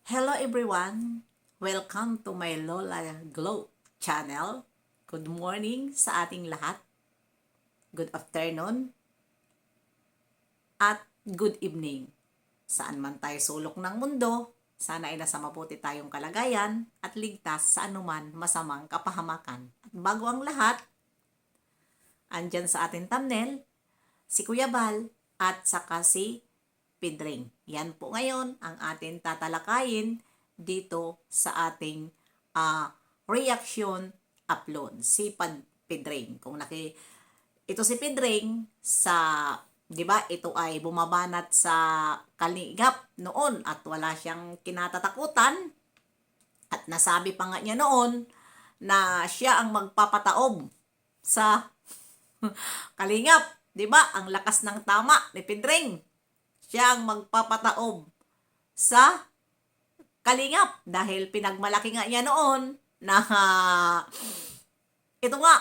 Hello everyone! Welcome to my Lola Glow channel. Good morning sa ating lahat. Good afternoon at good evening. Saan man tayo sulok ng mundo, sana ay nasa mabuti tayong kalagayan at ligtas sa anuman masamang kapahamakan. At bago ang lahat, andyan sa ating thumbnail, si Kuya Bal at saka si Pedring. Yan po ngayon ang ating tatalakayin dito sa ating reaction upload. Si Pedring. Ito si Pedring sa, 'di ba? Ito ay bumabanat sa Kalingap noon at wala siyang kinatatakutan at nasabi pa nga niya noon na siya ang magpapataob sa Kalingap. 'Di ba? Ang lakas ng tama ni Pedring. Siya ang magpapataob sa Kalingap dahil pinagmalaki nga niya noon na ito nga,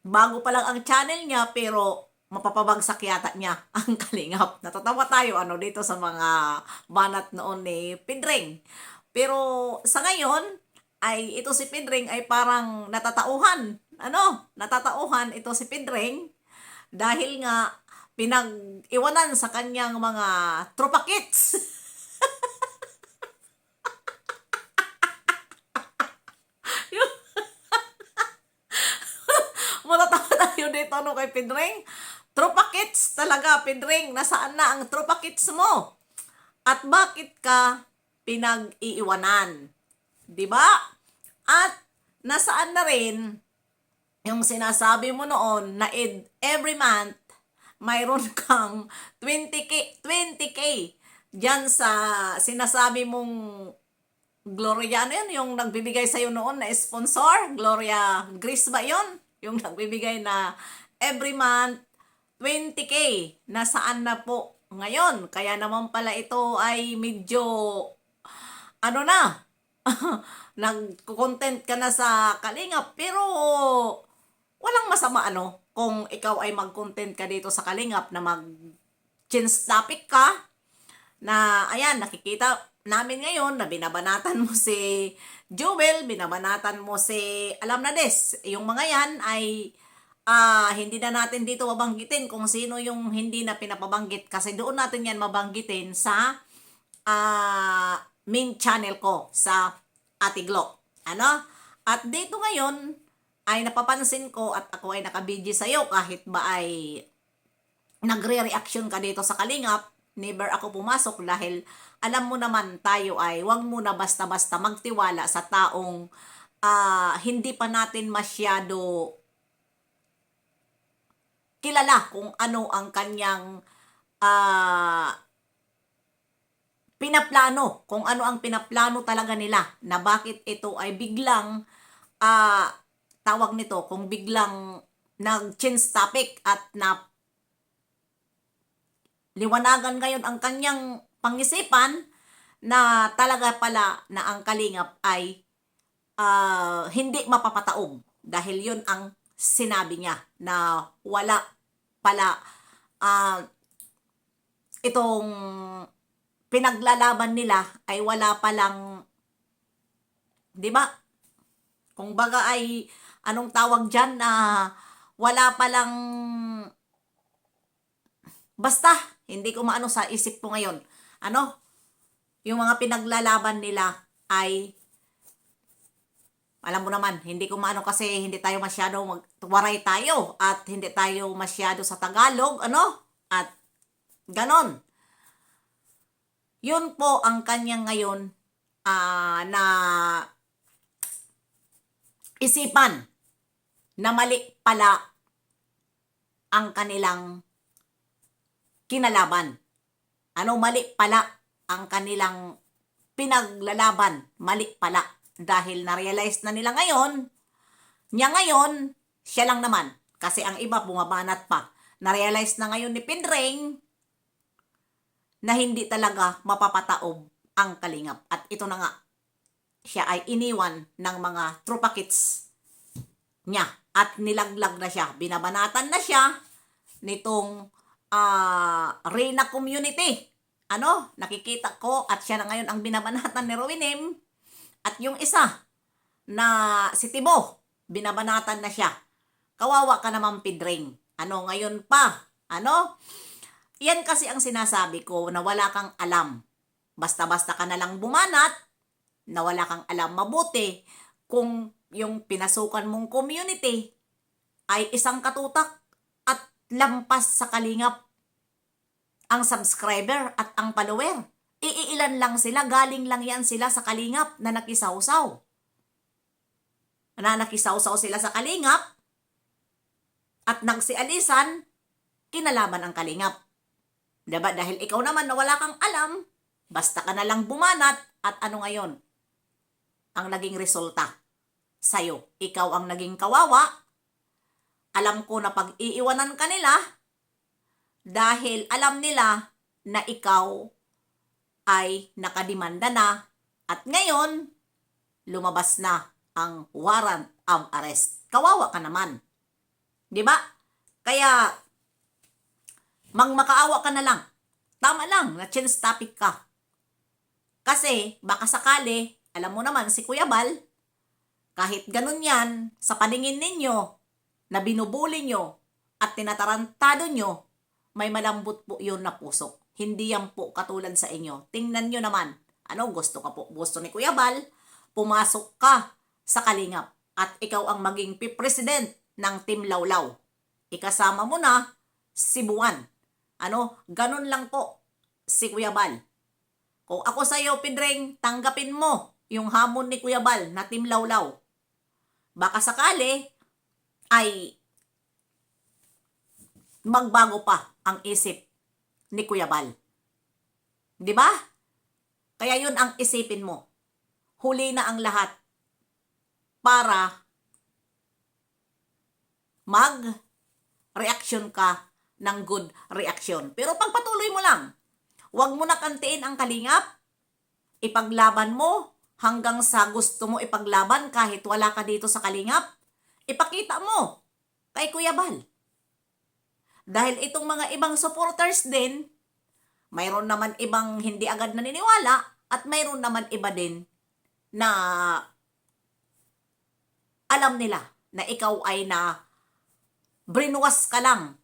bago pa lang ang channel niya pero mapapabagsak yata niya ang Kalingap. Natatawa tayo dito sa mga banat noon ni Pedring. Pero sa ngayon ay ito si Pedring ay parang natatauhan. Natatauhan ito si Pedring dahil nga pinag-iwanan sa kanyang mga tropa kits. Matatawa tayo dito kay Pedring. Tropa kits talaga, Pedring. Nasaan na ang tropa kits mo? At bakit ka pinag-iiwanan? 'Di ba? At nasaan na rin yung sinasabi mo noon na every month mayroon kang 20k diyan sa sinasabi mong Gloria, yung nagbibigay sa'yo noon na sponsor? Gloria Grace ba yun? Yung nagbibigay na every month 20k. Nasaan na po ngayon? Kaya naman pala ito ay medyo na nag-content ka na sa Kalingap pero walang masama kung ikaw ay mag-content ka dito sa Kalingap na mag-change topic ka na ayan nakikita namin ngayon na binabanatan mo si Jewel, binabanatan mo si alam na des, yung mga yan ay hindi na natin dito mabanggitin kung sino yung hindi na pinapabanggit kasi doon natin yan mabanggitin sa main channel ko sa Ate Glo. At dito ngayon ay napapansin ko at ako ay nakabidyo sa'yo kahit ba ay nagre-reaction ka dito sa Kalingap, never ako pumasok dahil alam mo naman tayo ay wag muna basta-basta magtiwala sa taong hindi pa natin masyado kilala kung ano ang kanyang pinaplano, kung ano ang pinaplano talaga nila na bakit ito ay biglang tawag nito, kung biglang nag-change topic at na liwanagan ngayon ang kanyang pangisipan na talaga pala na ang Kalingap ay hindi mapapataob dahil yun ang sinabi niya na wala pala itong pinaglalaban nila ay wala palang, di ba? Kung baga ay anong tawag dyan na wala palang basta hindi ko maano sa isip ko ngayon. Yung mga pinaglalaban nila ay alam mo naman, hindi ko maano kasi hindi tayo masyado magwaray tayo at hindi tayo masyado sa Tagalog, at ganon. Yun po ang kanyang ngayon na isipan na mali pala ang kanilang kinalaban. Mali pala ang kanilang pinaglalaban. Mali pala. Dahil na-realize na nila ngayon, siya lang naman. Kasi ang iba bumabanat pa. Na-realize na ngayon ni Pedring na hindi talaga mapapataob ang Kalingap. At ito na nga, siya ay iniwan ng mga tropa kits niya. At nilaglag na siya. Binabanatan na siya nitong Reyna community nakikita ko at siya na ngayon ang binabanatan ni Rowinim. At yung isa na si Tibo, binabanatan na siya. Kawawa ka naman, Pidring. Ngayon pa? Yan kasi ang sinasabi ko na wala kang alam. Basta-basta ka na lang bumanat na wala kang alam mabuti kung yung pinasukan mong community ay isang katutak at lampas sa kalingap ang subscriber at ang follower. Iilan lang sila, galing lang yan sila sa kalingap na nakisawsaw. Nakisawsaw sila sa kalingap at nagsialisan, kinalaban ang kalingap. Diba? Dahil ikaw naman na wala kang alam, basta ka na lang bumanat at ngayon? Ang naging resulta sa'yo. Ikaw ang naging kawawa. Alam ko na pag-iiwanan ka nila dahil alam nila na ikaw ay nakadimanda na at ngayon lumabas na ang warrant of arrest. Kawawa ka naman. Di ba? Kaya makaawa ka na lang. Tama lang na change topic ka. Kasi baka sakali, alam mo naman si Kuya Bal, kahit ganun yan, sa paningin ninyo, na binubuli nyo at tinatarantado nyo, may malambot po yun na puso. Hindi yan po katulad sa inyo. Tingnan nyo naman. Gusto ka po? Gusto ni Kuya Bal, pumasok ka sa kalingap at ikaw ang maging president ng Team Lawlaw. Ikasama mo na si Buwan. Ganun lang po si Kuya Bal. Kung ako sa'yo, Pidring, tanggapin mo yung hamon ni Kuya Bal na Team Lawlaw. Baka sakali ay magbago pa ang isip ni Kuya Bal. Di ba? Kaya yun ang isipin mo. Huli na ang lahat para mag-reaction ka ng good reaction. Pero pagpatuloy mo lang, huwag mo na kantiin ang kalingap, ipaglaban mo hanggang sa gusto mo ipaglaban kahit wala ka dito sa kalingap, ipakita mo kay Kuya Bal. Dahil itong mga ibang supporters din, mayroon naman ibang hindi agad naniniwala at mayroon naman iba din na alam nila na ikaw ay na brainwash ka lang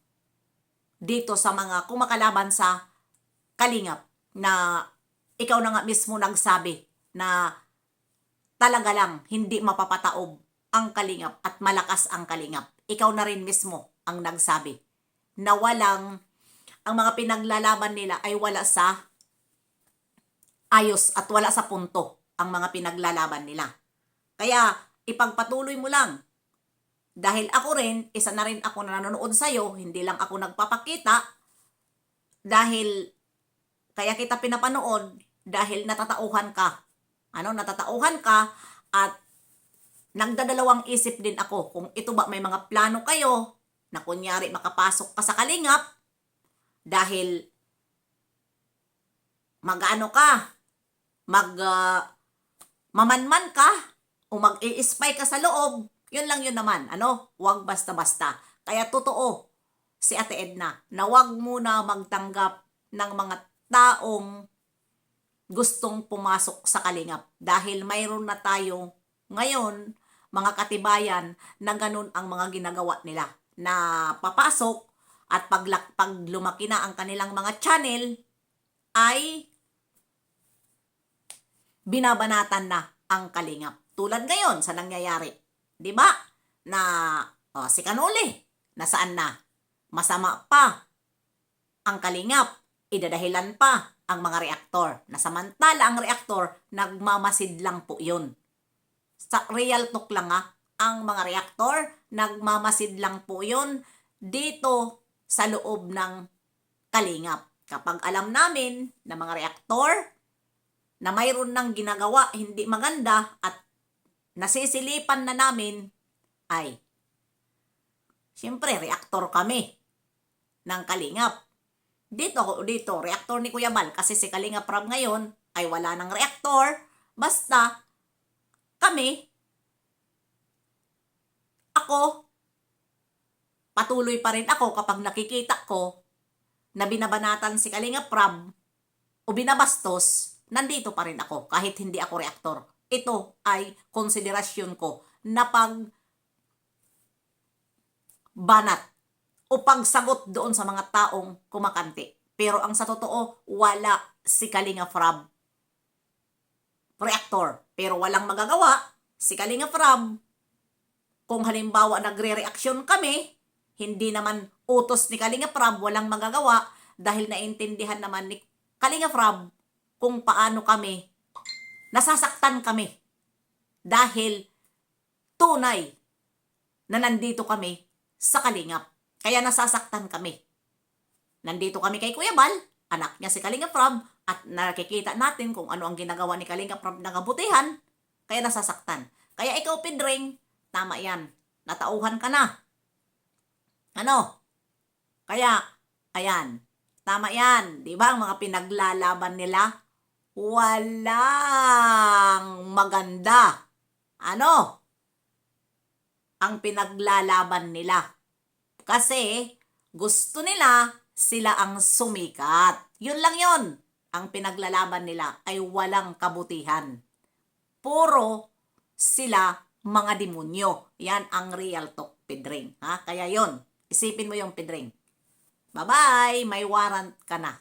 dito sa mga kumakalaban sa kalingap na ikaw na nga mismo nagsabi na talaga lang hindi mapapataob ang kalingap at malakas ang kalingap. Ikaw na rin mismo ang nagsabi na ang mga pinaglalaban nila ay wala sa ayos at wala sa punto ang mga pinaglalaban nila. Kaya ipagpatuloy mo lang. Dahil ako rin, isa na rin ako na nanonood sa'yo, hindi lang ako nagpapakita. Dahil, kaya kita pinapanood, dahil natatauhan ka. Natatauhan ka at nagdadalawang isip din ako kung ito ba may mga plano kayo na kunyari makapasok ka sa kalingap dahil mamanman ka o mag-i-spy ka sa loob, yun lang yun naman. Huwag basta-basta. Kaya totoo si Ate Edna na huwag muna magtanggap ng mga taong gustong pumasok sa kalingap. Dahil mayroon na tayo ngayon, mga katibayan, na ganun ang mga ginagawa nila. Na papasok at pag lumaki na ang kanilang mga channel, ay binabanatan na ang kalingap. Tulad ngayon sa nangyayari. Di ba? Na si Kanuli, nasaan na? Masama pa ang kalingap. Idadahilan pa ang mga reaktor. Na samantala ang reaktor, nagmamasid lang po yun. Sa real talk lang ang mga reaktor, nagmamasid lang po yun dito sa loob ng kalingap. Kapag alam namin na mga reaktor na mayroon ng ginagawa hindi maganda at nasisilipan na namin, ay siyempre reaktor kami ng kalingap. Dito, reaktor ni Kuya Bal, kasi si Kalingap Rab ngayon ay wala ng reaktor, basta ako, patuloy pa rin ako kapag nakikita ko na binabanatan si Kalingap Rab o binabastos, nandito pa rin ako kahit hindi ako reaktor. Ito ay konsiderasyon ko na banat o pagsagot doon sa mga taong kumakante. Pero ang sa totoo, wala si Kalinga Prab reactor. Pero walang magagawa si Kalinga Prab. Kung halimbawa nagre-reaksyon kami, hindi naman utos ni Kalinga Prab, walang magagawa dahil naintindihan naman ni Kalinga Prab kung paano kami, nasasaktan kami dahil tunay na nandito kami sa Kalingap. Kaya nasasaktan kami. Nandito kami kay Kuya Bal, anak niya si Kalinga Prab, at nakikita natin kung ano ang ginagawa ni Kalinga Prab na kabutihan, kaya nasasaktan. Kaya ikaw, Pedring, tama yan. Natauhan ka na. Ano? Kaya, ayan. Tama yan. Di ba ang mga pinaglalaban nila? Walang maganda. Ano? Ang pinaglalaban nila. Kasi, gusto nila, sila ang sumikat. Yun lang yun. Ang pinaglalaban nila ay walang kabutihan. Puro sila mga demonyo. Yan ang real talk, Pedring. Ha? Kaya yon, isipin mo yung Pedring. Bye-bye, may warrant ka na.